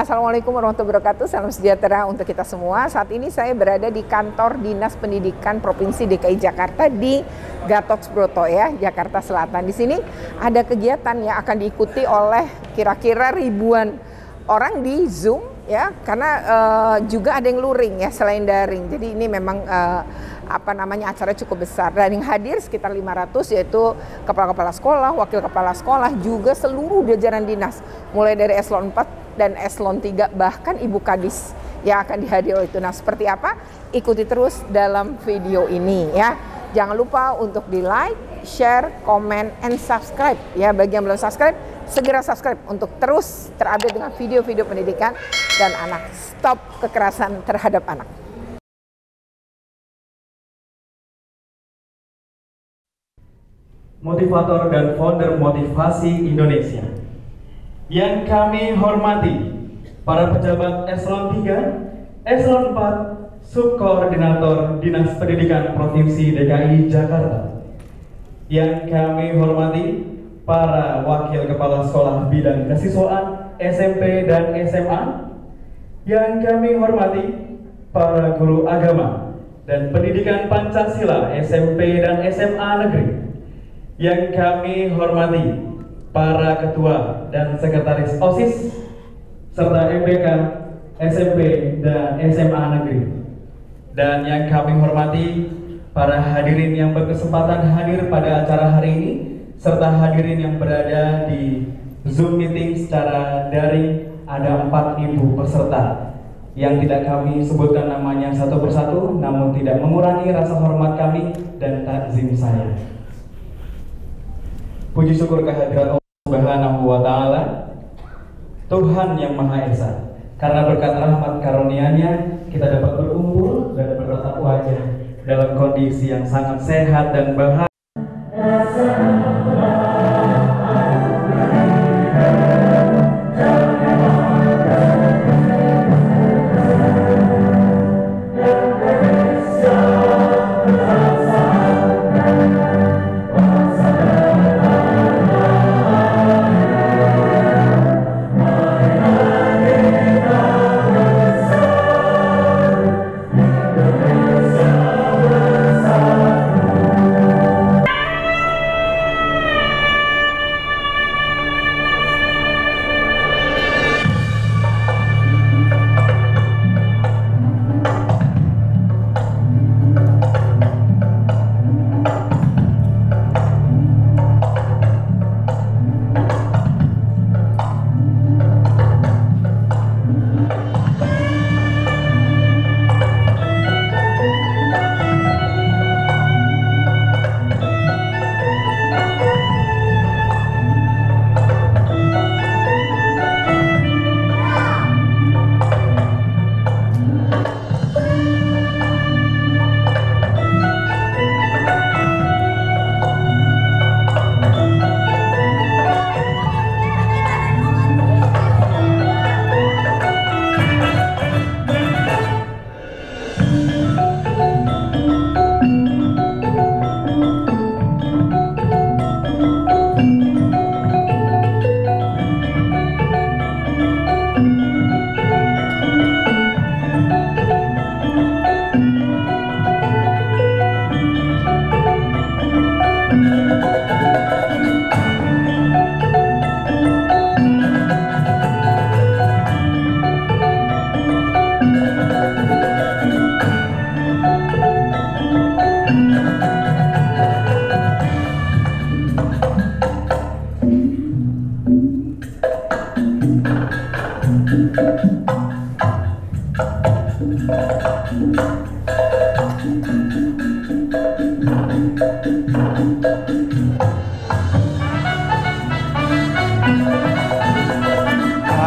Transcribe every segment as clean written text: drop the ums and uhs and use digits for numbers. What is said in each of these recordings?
Assalamualaikum warahmatullahi wabarakatuh, salam sejahtera untuk kita semua. Saat ini saya berada di kantor Dinas Pendidikan Provinsi DKI Jakarta di Gatot Subroto ya, Jakarta Selatan. Di sini ada kegiatan yang akan diikuti oleh kira-kira ribuan orang di Zoom ya, karena juga ada yang luring ya selain daring. Jadi ini memang acara cukup besar, dan yang hadir sekitar 500 yaitu kepala-kepala sekolah, wakil kepala sekolah, juga seluruh jajaran dinas mulai dari eselon 4 dan eselon 3, bahkan Ibu Kadis yang akan dihadiri itu. Nah, seperti apa? Ikuti terus dalam video ini ya. Jangan lupa untuk di like, share, comment, and subscribe ya. Bagi yang belum subscribe, segera subscribe untuk terus terupdate dengan video-video pendidikan dan anak. Stop kekerasan terhadap anak. Motivator dan founder Motivasi Indonesia. Yang kami hormati para pejabat eselon 3, eselon 4, subkoordinator Dinas Pendidikan Provinsi DKI Jakarta. Yang kami hormati para wakil kepala sekolah bidang kesiswaan SMP dan SMA. Yang kami hormati para guru agama dan pendidikan Pancasila SMP dan SMA negeri. Yang kami hormati para ketua dan sekretaris OSIS serta MPK SMP dan SMA negeri. Dan yang kami hormati para hadirin yang berkesempatan hadir pada acara hari ini serta hadirin yang berada di Zoom meeting secara daring. Ada 4.000 peserta yang tidak kami sebutkan namanya satu persatu, namun tidak mengurangi rasa hormat kami dan takzim saya. Puji syukur kehadirat Allah Subhanahu wa Ta'ala, Tuhan yang Maha Esa. Karena berkat rahmat karunia-Nya kita dapat berkumpul dan bertatap wajah dalam kondisi yang sangat sehat dan bahagia.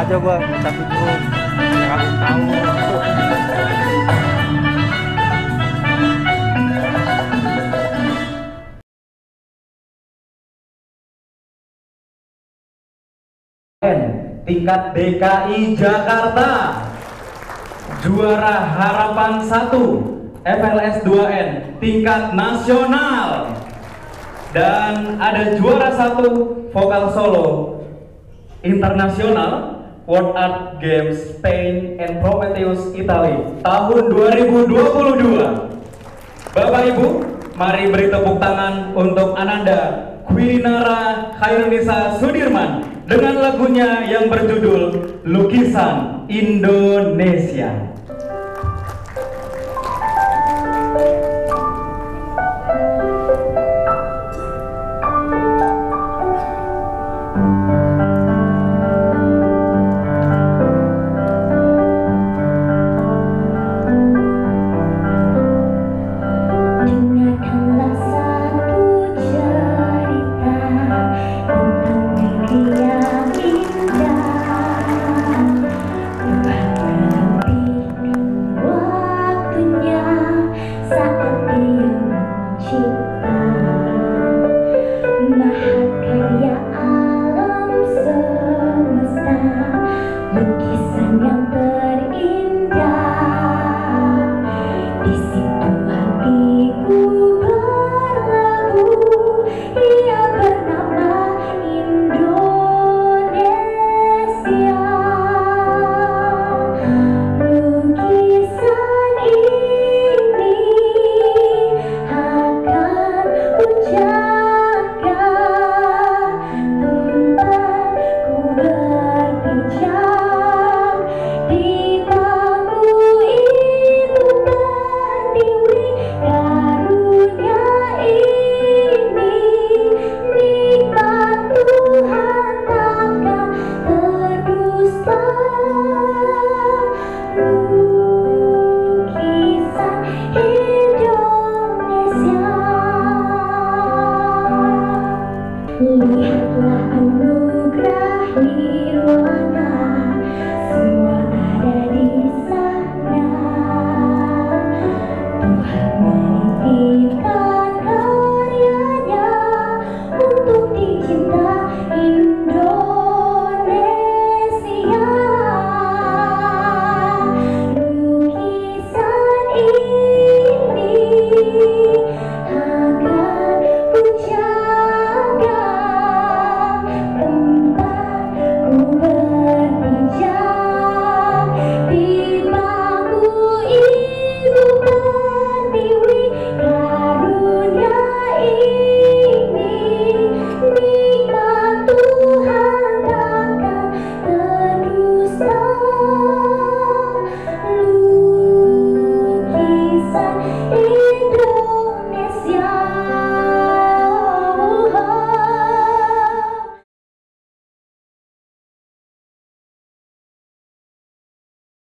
Aja gua tapi dulu kamu tahu. Tingkat DKI Jakarta, juara harapan 1 FLS 2N tingkat nasional, dan ada juara 1 vokal solo internasional World Art Games Spain and Prometheus Italy tahun 2022. Bapak Ibu, mari beri tepuk tangan untuk Ananda Kwinara Khairunisa Sudirman dengan lagunya yang berjudul Lukisan Indonesia.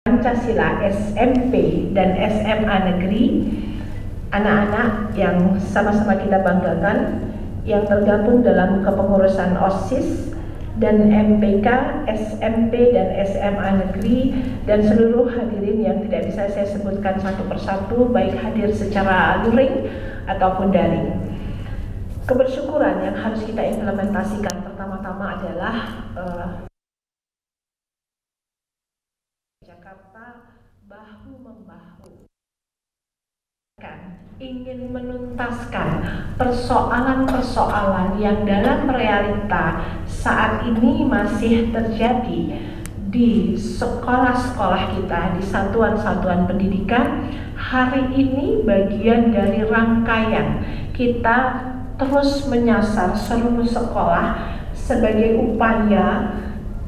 Pancasila SMP dan SMA Negeri, anak-anak yang sama-sama kita banggakan yang tergabung dalam kepengurusan OSIS dan MPK, SMP dan SMA Negeri, dan seluruh hadirin yang tidak bisa saya sebutkan satu persatu, baik hadir secara luring ataupun daring. Kebersyukuran yang harus kita implementasikan pertama-tama adalah Jakarta bahu-membahu ingin menuntaskan persoalan-persoalan yang dalam realita saat ini masih terjadi di sekolah-sekolah kita, di satuan-satuan pendidikan. Hari ini bagian dari rangkaian kita terus menyasar seluruh sekolah sebagai upaya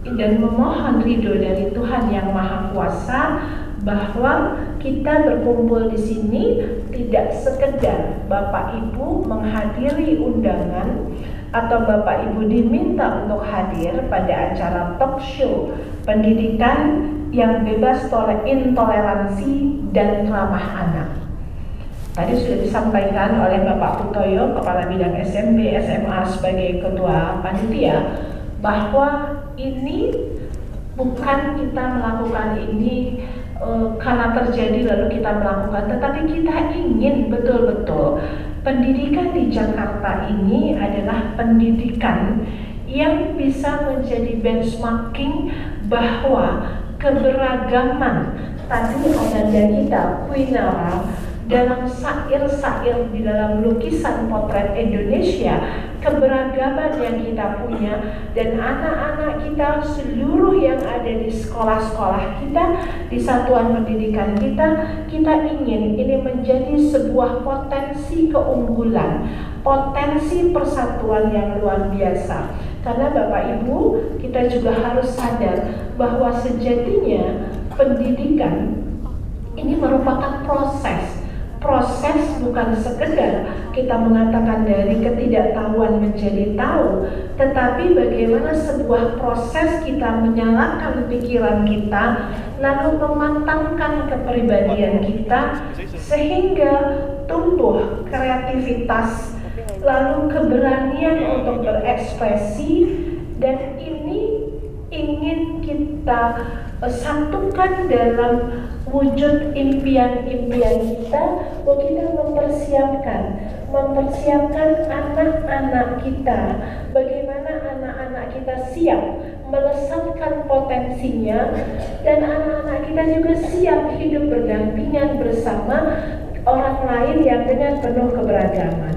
dan memohon ridho dari Tuhan Yang Maha Kuasa bahwa kita berkumpul di sini tidak sekedar Bapak Ibu menghadiri undangan atau Bapak Ibu diminta untuk hadir pada acara talk show pendidikan yang bebas intoleransi dan ramah anak. Tadi sudah disampaikan oleh Bapak Putoyo, Kepala Bidang SMP SMA sebagai Ketua Panitia, bahwa ini bukan kita melakukan ini karena terjadi lalu kita melakukan, tetapi kita ingin betul-betul pendidikan di Jakarta ini adalah pendidikan yang bisa menjadi benchmarking bahwa keberagaman tadi ada kita Kwinara dalam syair-syair di dalam lukisan potret Indonesia, keberagaman yang kita punya dan anak-anak kita seluruh yang ada ada di sekolah-sekolah kita, di satuan pendidikan kita, kita ingin ini menjadi sebuah potensi keunggulan, potensi persatuan yang luar biasa. Karena Bapak Ibu, kita juga harus sadar bahwa sejatinya pendidikan ini merupakan proses bukan sekedar kita mengatakan dari ketidaktahuan menjadi tahu, tetapi bagaimana sebuah proses kita menyalakan pikiran kita, lalu memantapkan kepribadian kita sehingga tumbuh kreativitas, lalu keberanian untuk berekspresi, dan ini ingin kita satukan dalam wujud impian-impian kita, bahwa kita mempersiapkan anak-anak kita, bagaimana anak-anak kita siap melesatkan potensinya, dan anak-anak kita juga siap hidup berdampingan bersama orang lain yang dengan penuh keberagaman.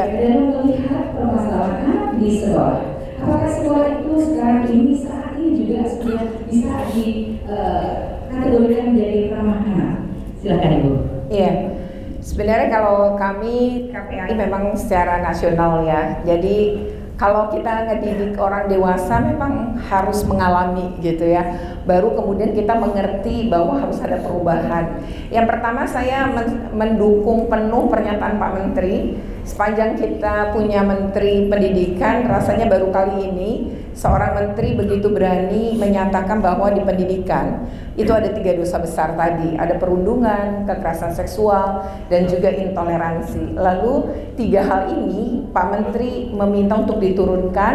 Dan melihat permasalahan anak di sekolah. Apakah sekolah itu sekarang ini saat ini juga sudah bisa dikategorikan menjadi ramah anak? Silakan Ibu. Iya. Sebenarnya kalau kami KPAI memang secara nasional ya. Jadi kalau kita ngedidik orang dewasa memang harus mengalami gitu ya. Baru kemudian kita mengerti bahwa harus ada perubahan. Yang pertama saya mendukung penuh pernyataan Pak Menteri. Sepanjang kita punya Menteri Pendidikan, rasanya baru kali ini seorang menteri begitu berani menyatakan bahwa di pendidikan itu ada 3 dosa besar tadi, ada perundungan, kekerasan seksual, dan juga intoleransi. Lalu 3 hal ini Pak Menteri meminta untuk diturunkan,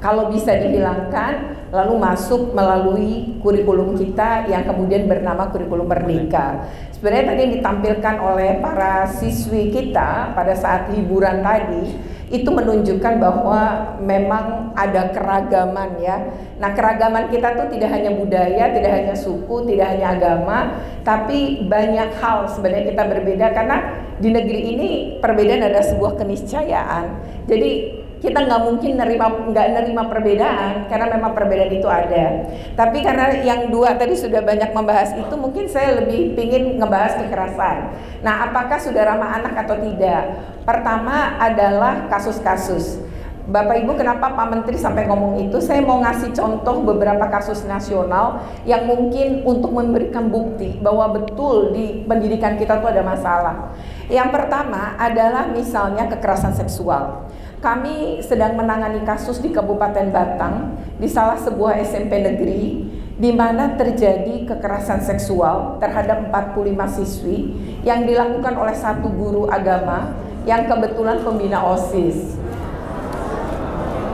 kalau bisa dihilangkan, lalu masuk melalui kurikulum kita yang kemudian bernama kurikulum Merdeka. Sebenarnya tadi yang ditampilkan oleh para siswi kita pada saat hiburan tadi itu menunjukkan bahwa memang ada keragaman ya. Nah, keragaman kita tuh tidak hanya budaya, tidak hanya suku, tidak hanya agama, tapi banyak hal sebenarnya kita berbeda karena di negeri ini perbedaan adalah sebuah keniscayaan. Jadi kita nggak mungkin nerima perbedaan karena memang perbedaan itu ada. Tapi karena yang dua tadi sudah banyak membahas itu, mungkin saya lebih pingin ngebahas kekerasan. Nah, apakah sudah ramah anak atau tidak? Pertama adalah kasus-kasus. Bapak Ibu, kenapa Pak Menteri sampai ngomong itu? Saya mau ngasih contoh beberapa kasus nasional yang mungkin untuk memberikan bukti bahwa betul di pendidikan kita tuh ada masalah. Yang pertama adalah misalnya kekerasan seksual. Kami sedang menangani kasus di Kabupaten Batang di salah sebuah SMP negeri di mana terjadi kekerasan seksual terhadap 45 siswi yang dilakukan oleh satu guru agama yang kebetulan pembina OSIS.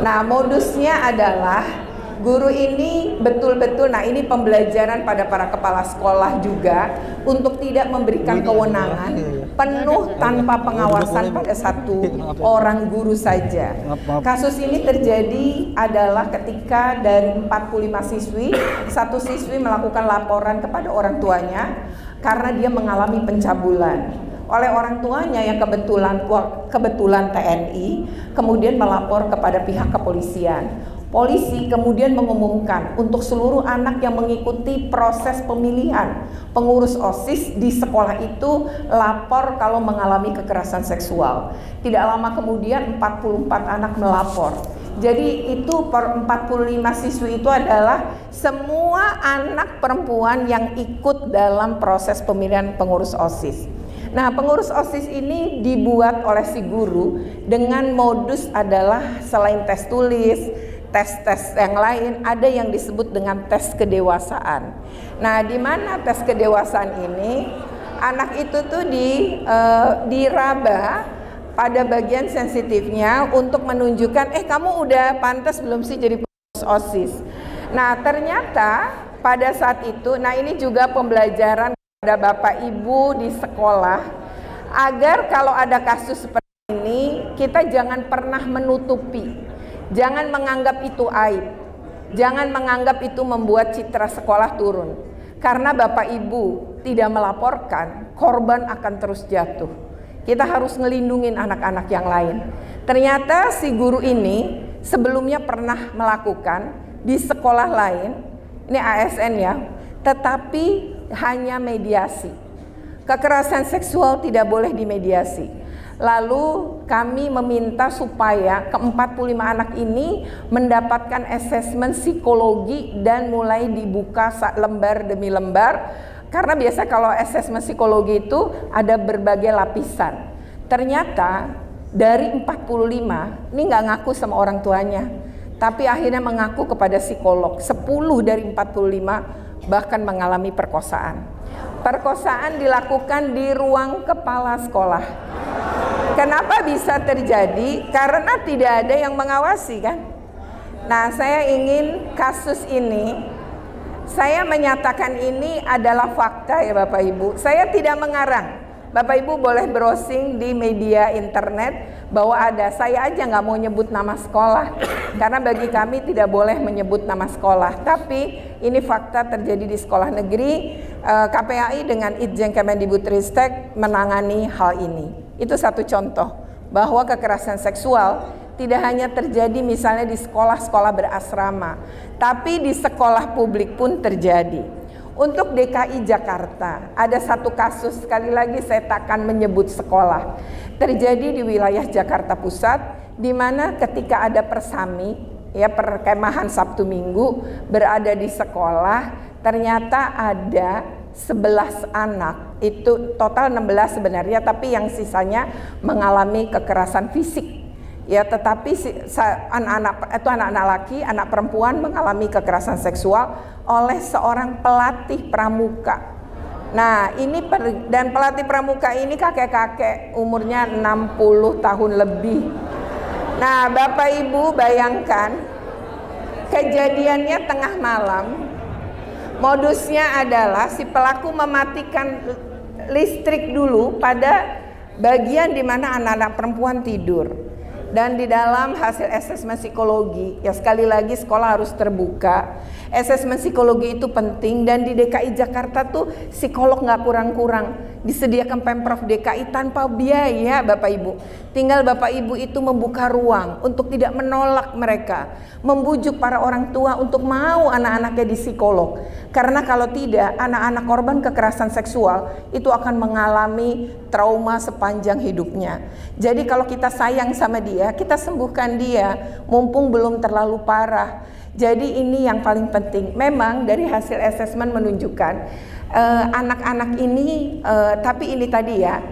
Nah, modusnya adalah guru ini betul-betul, nah ini pembelajaran pada para kepala sekolah juga untuk tidak memberikan kewenangan penuh tanpa pengawasan pada satu orang guru saja. Kasus ini terjadi adalah ketika dari 45 siswi, satu siswi melakukan laporan kepada orang tuanya karena dia mengalami pencabulan oleh orang tuanya yang kebetulan TNI, kemudian melapor kepada pihak kepolisian. Polisi kemudian mengumumkan untuk seluruh anak yang mengikuti proses pemilihan pengurus OSIS di sekolah itu lapor kalau mengalami kekerasan seksual. Tidak lama kemudian 44 anak melapor. Jadi itu per 45 siswi itu adalah semua anak perempuan yang ikut dalam proses pemilihan pengurus OSIS. Nah, pengurus OSIS ini dibuat oleh si guru dengan modus adalah selain tes tulis, tes-tes yang lain, ada yang disebut dengan tes kedewasaan. Nah, di mana tes kedewasaan ini anak itu tuh diraba pada bagian sensitifnya untuk menunjukkan kamu udah pantas belum sih jadi pengurus OSIS. Nah, ternyata pada saat itu, nah ini juga pembelajaran pada Bapak Ibu di sekolah agar kalau ada kasus seperti ini kita jangan pernah menutupi. Jangan menganggap itu aib. Jangan menganggap itu membuat citra sekolah turun. Karena Bapak Ibu tidak melaporkan, korban akan terus jatuh. Kita harus ngelindungin anak-anak yang lain. Ternyata si guru ini sebelumnya pernah melakukan di sekolah lain, ini ASN ya, tetapi hanya mediasi. Kekerasan seksual tidak boleh dimediasi. Lalu kami meminta supaya ke-45 anak ini mendapatkan asesmen psikologi dan mulai dibuka lembar demi lembar. Karena biasa kalau asesmen psikologi itu ada berbagai lapisan. Ternyata dari 45, ini nggak ngaku sama orang tuanya, tapi akhirnya mengaku kepada psikolog. 10 dari 45 bahkan mengalami perkosaan. Perkosaan dilakukan di ruang kepala sekolah. Kenapa bisa terjadi? Karena tidak ada yang mengawasi kan. Nah, saya ingin kasus ini, saya menyatakan ini adalah fakta ya Bapak Ibu. Saya tidak mengarang. Bapak Ibu boleh browsing di media internet bahwa ada. Saya aja nggak mau nyebut nama sekolah karena bagi kami tidak boleh menyebut nama sekolah. Tapi ini fakta terjadi di sekolah negeri. KPAI dengan Itjen Kemendikbudristek menangani hal ini. Itu satu contoh bahwa kekerasan seksual tidak hanya terjadi misalnya di sekolah-sekolah berasrama, tapi di sekolah publik pun terjadi. Untuk DKI Jakarta ada satu kasus, sekali lagi saya takkan menyebut sekolah, terjadi di wilayah Jakarta Pusat, di mana ketika ada persami, ya perkemahan Sabtu Minggu berada di sekolah, ternyata ada 11 anak, itu total 16 sebenarnya, tapi yang sisanya mengalami kekerasan fisik. Ya, tetapi anak-anak laki, anak perempuan mengalami kekerasan seksual oleh seorang pelatih pramuka. Nah, ini dan pelatih pramuka ini kakek-kakek umurnya 60 tahun lebih. Nah, Bapak Ibu bayangkan Kejadiannya tengah malam. Modusnya adalah si pelaku mematikan listrik dulu pada bagian di mana anak-anak perempuan tidur. Dan di dalam hasil asesmen psikologi, ya sekali lagi sekolah harus terbuka. Asesmen psikologi itu penting, dan di DKI Jakarta tuh psikolog nggak kurang-kurang. Disediakan Pemprov DKI tanpa biaya, Bapak Ibu. Tinggal Bapak Ibu itu membuka ruang untuk tidak menolak mereka, membujuk para orang tua untuk mau anak-anaknya di psikolog. Karena kalau tidak, anak-anak korban kekerasan seksual itu akan mengalami trauma sepanjang hidupnya. Jadi kalau kita sayang sama dia, kita sembuhkan dia, mumpung belum terlalu parah. Jadi ini yang paling penting. Memang dari hasil asesmen menunjukkan anak-anak ini, tapi ini tadi ya,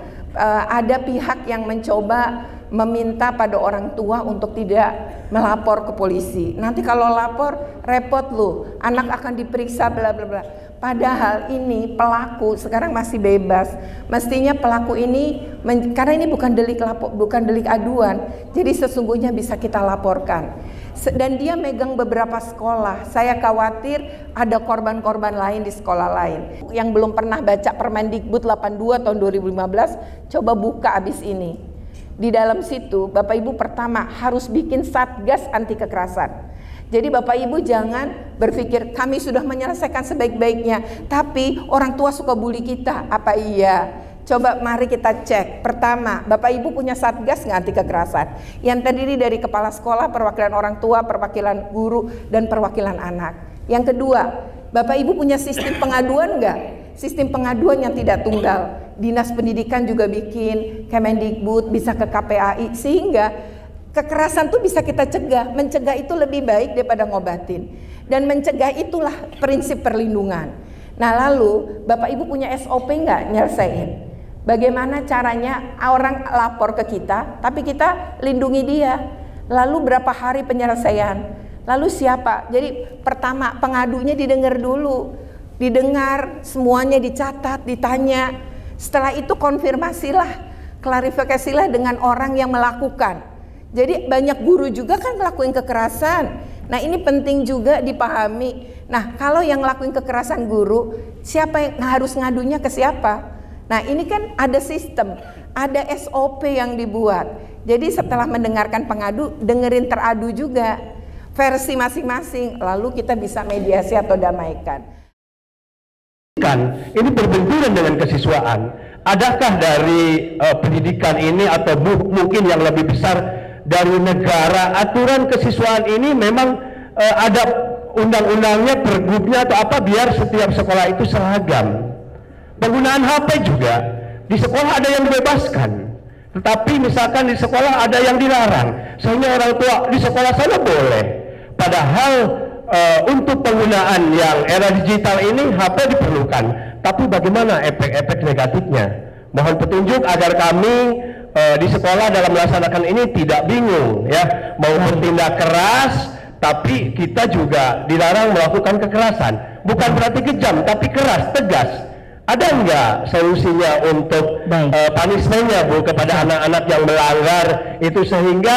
ada pihak yang mencoba meminta pada orang tua untuk tidak melapor ke polisi. Nanti kalau lapor repot lu, anak akan diperiksa bla bla bla. Padahal ini pelaku sekarang masih bebas. Mestinya pelaku ini karena ini bukan delik aduan, jadi sesungguhnya bisa kita laporkan. Dan dia megang beberapa sekolah. Saya khawatir ada korban-korban lain di sekolah lain. Yang belum pernah baca Permendikbud 82 tahun 2015, coba buka abis ini. Di dalam situ Bapak Ibu pertama harus bikin Satgas anti kekerasan. Jadi Bapak Ibu jangan berpikir kami sudah menyelesaikan sebaik-baiknya, tapi orang tua suka bully kita. Apa iya? Coba mari kita cek. Pertama, Bapak Ibu punya Satgas nggak anti kekerasan? Yang terdiri dari kepala sekolah, perwakilan orang tua, perwakilan guru, dan perwakilan anak. Yang kedua, Bapak Ibu punya sistem pengaduan nggak? Sistem pengaduan yang tidak tunggal. Dinas Pendidikan juga bikin, Kemendikbud, bisa ke KPAI, sehingga kekerasan tuh bisa kita cegah. Mencegah itu lebih baik daripada ngobatin. Dan mencegah itulah prinsip perlindungan. Nah lalu Bapak Ibu punya SOP nggak nyelesain? Bagaimana caranya orang lapor ke kita, tapi kita lindungi dia. Lalu berapa hari penyelesaian? Lalu siapa? Jadi pertama pengadunya didengar dulu. Didengar, semuanya dicatat, ditanya. Setelah itu konfirmasilah, klarifikasilah dengan orang yang melakukan. Jadi banyak guru juga kan ngelakuin kekerasan. Nah ini penting juga dipahami. Nah kalau yang ngelakuin kekerasan guru, siapa yang harus ngadunya ke siapa? Nah ini kan ada sistem, ada SOP yang dibuat. Jadi setelah mendengarkan pengadu, dengerin teradu juga versi masing-masing, lalu kita bisa mediasi atau damaikan. Ini berbenturan dengan kesiswaan. Adakah dari pendidikan ini atau mungkin yang lebih besar dari negara, aturan kesiswaan ini memang ada undang-undangnya, pergubnya atau apa, biar setiap sekolah itu seragam. Penggunaan HP juga di sekolah ada yang dibebaskan, tetapi misalkan di sekolah ada yang dilarang, sehingga orang tua di sekolah sana boleh. Padahal untuk penggunaan yang era digital ini HP diperlukan, tapi bagaimana efek-efek negatifnya? Mohon petunjuk agar kami di sekolah dalam melaksanakan ini tidak bingung, ya, mau bertindak keras, tapi kita juga dilarang melakukan kekerasan. Bukan berarti kejam, tapi keras, tegas. Ada enggak solusinya untuk punishment-nya, Bu, kepada anak-anak yang melanggar itu, sehingga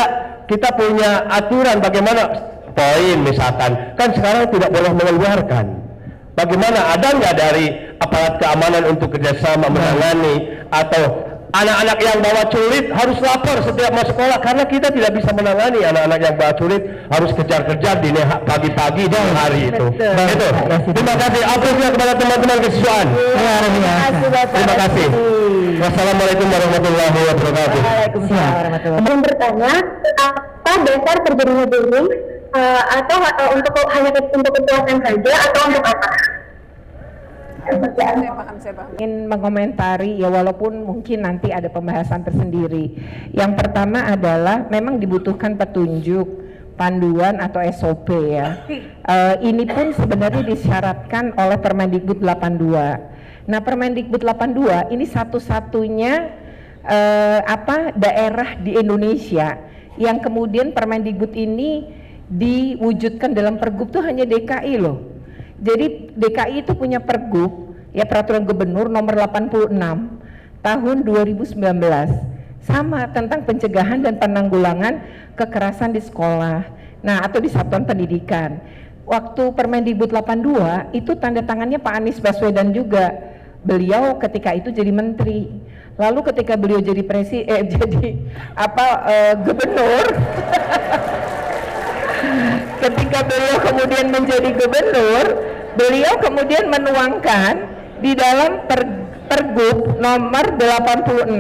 kita punya aturan bagaimana? Poin misalkan, kan sekarang tidak boleh mengeluarkan. Bagaimana, ada nggak dari aparat keamanan untuk kerjasama menangani? Atau anak-anak yang bawa celurit harus lapor setiap masuk sekolah, karena kita tidak bisa menangani anak-anak yang bawa celurit, harus kejar-kejar di pagi-pagi dan hari itu. Itu. Terima kasih. Apresiasi kepada teman-teman kesiswaan. Terima kasih. Wassalamualaikum warahmatullahi wabarakatuh. Waalaikumsalam warahmatullahi wabarakatuh. Yang bertanya, apa dasar terjadinya bullying? Atau untuk hanya untuk kepuasan saja atau untuk apa? Saya paham. Ingin mengomentari ya, walaupun mungkin nanti ada pembahasan tersendiri. Yang pertama adalah memang dibutuhkan petunjuk, panduan atau SOP ya. Ini pun sebenarnya disyaratkan oleh Permendikbud 82. Nah Permendikbud 82 ini satu-satunya daerah di Indonesia yang kemudian Permendikbud ini diwujudkan dalam pergub tuh hanya DKI loh. Jadi DKI itu punya pergub ya, peraturan gubernur nomor 86 tahun 2019 sama tentang pencegahan dan penanggulangan kekerasan di sekolah. Nah, atau di satuan pendidikan. Waktu Permendikbud 82 itu tanda tangannya Pak Anies Baswedan juga. Beliau ketika itu jadi menteri. Lalu ketika beliau jadi gubernur, ketika beliau kemudian menjadi gubernur, beliau kemudian menuangkan di dalam Pergub nomor 86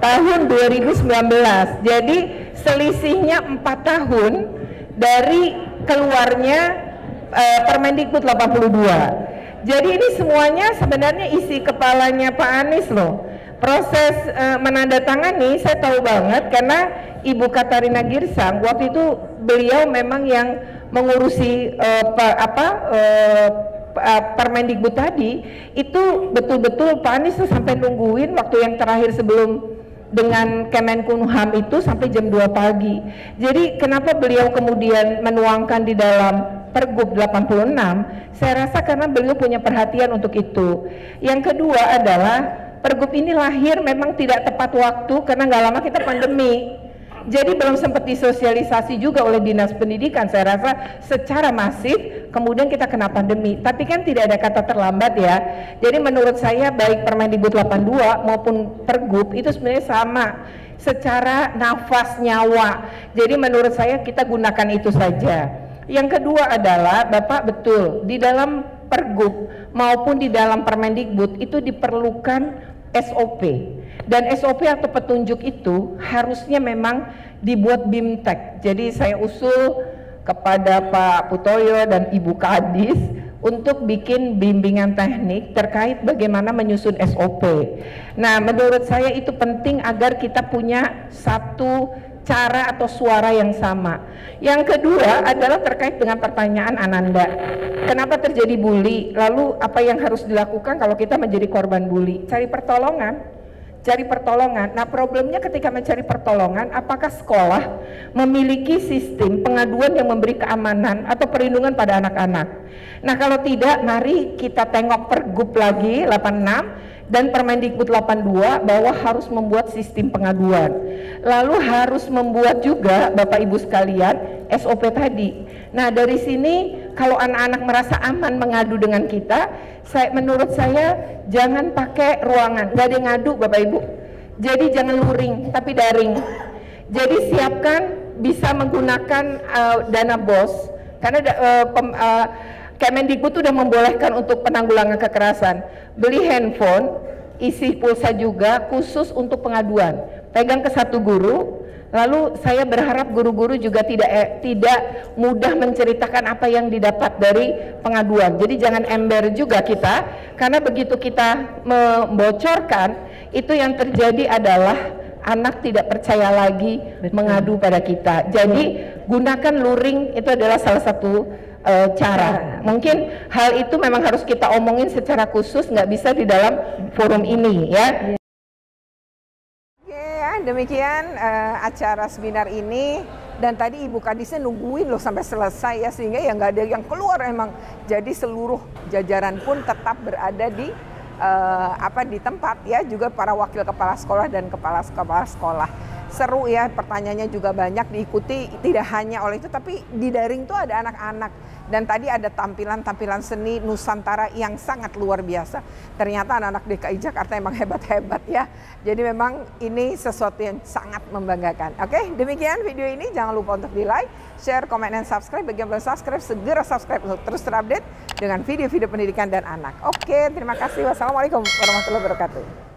tahun 2019. Jadi selisihnya 4 tahun dari keluarnya Permendikbud 82. Jadi ini semuanya sebenarnya isi kepalanya Pak Anies loh. Proses menandatangani saya tahu banget karena Ibu Katarina Girsang waktu itu beliau memang yang mengurusi Permendikbud tadi. Itu betul-betul Pak Anies tuh sampai nungguin waktu yang terakhir sebelum dengan Kemenkumham itu sampai jam 2 pagi. Jadi kenapa beliau kemudian menuangkan di dalam Pergub 86? Saya rasa karena beliau punya perhatian untuk itu. Yang kedua adalah Pergub ini lahir memang tidak tepat waktu karena nggak lama kita pandemi. Jadi belum sempat disosialisasi juga oleh Dinas Pendidikan, saya rasa secara masif, kemudian kita kena pandemi. Tapi kan tidak ada kata terlambat ya. Jadi menurut saya baik Permendikbud 82 maupun Pergub itu sebenarnya sama secara nafas nyawa. Jadi menurut saya kita gunakan itu saja. Yang kedua adalah Bapak betul, di dalam Pergub maupun di dalam Permendikbud itu diperlukan SOP. Dan SOP atau petunjuk itu harusnya memang dibuat BIMTEK. Jadi saya usul kepada Pak Putoyo dan Ibu Kadis untuk bikin bimbingan teknik terkait bagaimana menyusun SOP. Nah, menurut saya itu penting agar kita punya satu cara atau suara yang sama. Yang kedua adalah terkait dengan pertanyaan Ananda. Kenapa terjadi bully? Lalu apa yang harus dilakukan kalau kita menjadi korban bully? Cari pertolongan. Cari pertolongan. Nah, problemnya ketika mencari pertolongan, apakah sekolah memiliki sistem pengaduan yang memberi keamanan atau perlindungan pada anak-anak? Nah, kalau tidak, mari kita tengok Pergub lagi 86 dan Permendikbud 82 bahwa harus membuat sistem pengaduan. Lalu harus membuat juga Bapak Ibu sekalian SOP tadi. Nah, dari sini kalau anak-anak merasa aman mengadu dengan kita, menurut saya jangan pakai ruangan, nggak ada yang ngadu Bapak Ibu. Jadi jangan luring, tapi daring. Jadi siapkan bisa menggunakan dana BOS, karena Kemendikbud sudah membolehkan untuk penanggulangan kekerasan. Beli handphone, isi pulsa juga khusus untuk pengaduan. Pegang ke satu guru. Lalu saya berharap guru-guru juga tidak mudah menceritakan apa yang didapat dari pengaduan. Jadi jangan ember juga kita, karena begitu kita membocorkan, itu yang terjadi adalah anak tidak percaya lagi mengadu pada kita. Jadi gunakan luring, itu adalah salah satu cara. Mungkin hal itu memang harus kita omongin secara khusus, nggak bisa di dalam forum ini ya. Demikian acara seminar ini, dan tadi Ibu Kadisnya nungguin loh sampai selesai ya, sehingga ya nggak ada yang keluar emang. Jadi seluruh jajaran pun tetap berada di di tempat ya, juga para wakil kepala sekolah dan kepala sekolah. Seru ya, pertanyaannya juga banyak, diikuti tidak hanya oleh itu, tapi di daring tuh ada anak-anak. Dan tadi ada tampilan-tampilan seni Nusantara yang sangat luar biasa. Ternyata anak-anak DKI Jakarta emang hebat-hebat ya. Jadi memang ini sesuatu yang sangat membanggakan. Oke, demikian video ini. Jangan lupa untuk di like, share, komen, dan subscribe. Bagi yang belum subscribe, segera subscribe untuk terus terupdate dengan video-video pendidikan dan anak. Oke, terima kasih. Wassalamualaikum warahmatullahi wabarakatuh.